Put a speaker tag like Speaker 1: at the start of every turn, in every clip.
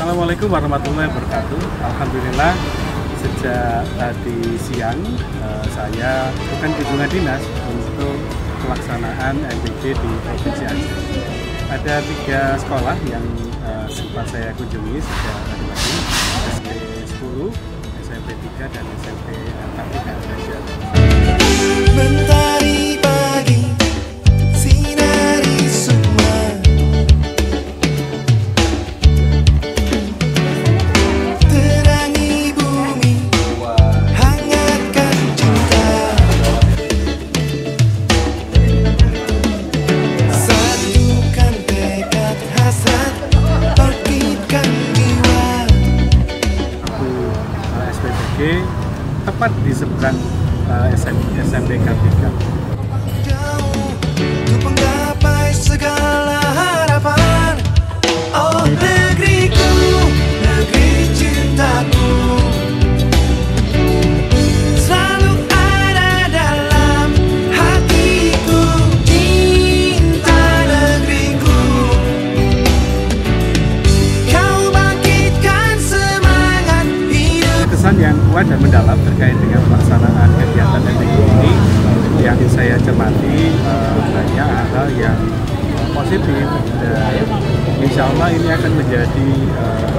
Speaker 1: Assalamualaikum warahmatullahi wabarakatuh. Alhamdulillah sejak tadi siang saya lakukan kunjungan dinas untuk pelaksanaan MPG di Provinsi Aceh. Ada 3 sekolah yang sempat saya kunjungi sejak tadi pagi, SMP 10, SMP 3, dan SMP 4. Mentari pagi sinari semua, terangi bumi, hangatkan cinta, satukan tekad hasrat, bangkitkan jiwa. Aku SPBG tepat di seberang SMP K3. Untuk menggapai segala harapan, oh negeriku, negeri cintaku, selalu ada dalam hatiku, cinta negeriku. Kau bangkitkan semangat hidup. Kesan yang kuat dan mendalam terkait dengan pelaksanaan kegiatan MPG ini yang saya cermati, banyak hal yang positif, dan insya Allah ini akan menjadi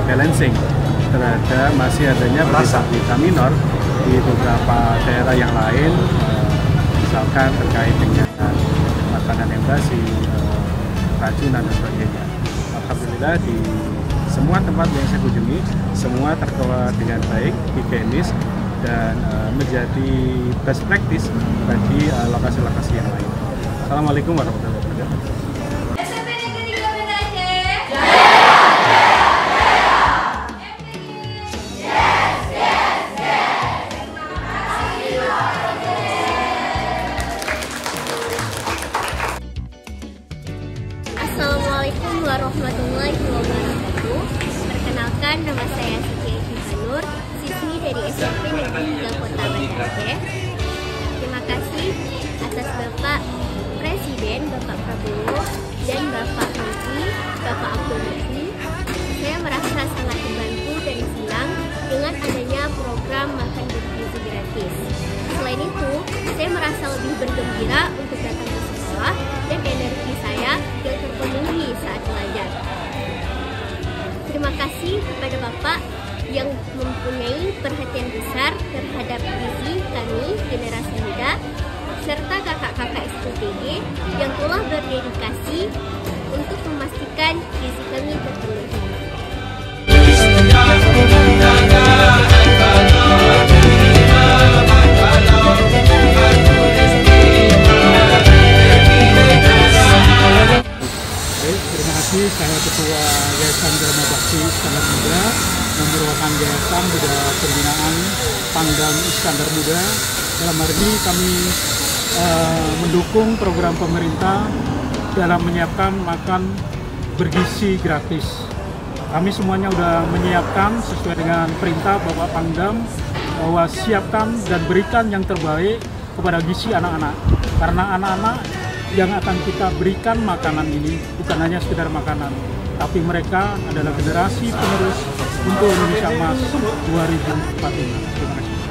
Speaker 1: balancing terhadap masih adanya berita minor di beberapa daerah yang lain, misalkan terkait dengan makanan yang basi, racunan dan sebagainya. Alhamdulillah di semua tempat yang saya kunjungi semua terkelola dengan baik, higienis, dan menjadi best practice bagi lokasi-lokasi yang lain. Assalamualaikum warahmatullahi wabarakatuh.
Speaker 2: SMP Negeri 3 Banda Aceh. Assalamualaikum warahmatullahi wabarakatuh. Perkenalkan, nama saya Siti Aisyah, siswi dari SMP Negeri 3 Kota Banda Aceh. Terima kasih atas Bapak Presiden, Bapak Prabowo, dan Bapak Menteri, Bapak Abdul Muti. Saya merasa sangat terbantu dan senang dengan adanya program makan bergizi gratis. Selain itu, saya merasa lebih bergembira untuk datang ke sekolah dan energi saya yang terpenuhi saat belajar. Terima kasih kepada Bapak yang mempunyai perhatian besar terhadap gizi kami, generasi muda, serta kakak-kakak SPBG yang telah berdedikasi untuk memastikan gizi kami terpenuhi.
Speaker 3: Terima kasih, saya Ketua Yayasan Dharma Bakti Iskandar Muda yang merupakan yayasan pada pembinaan Pangdam Iskandar Muda. Dalam hari ini kami mendukung program pemerintah dalam menyiapkan makan bergizi gratis. Kami semuanya sudah menyiapkan sesuai dengan perintah Bapak Pangdam bahwa siapkan dan berikan yang terbaik kepada gizi anak-anak. Karena anak-anak yang akan kita berikan makanan ini bukan hanya sekedar makanan, tapi mereka adalah generasi penerus untuk Indonesia Emas 2045. Terima kasih.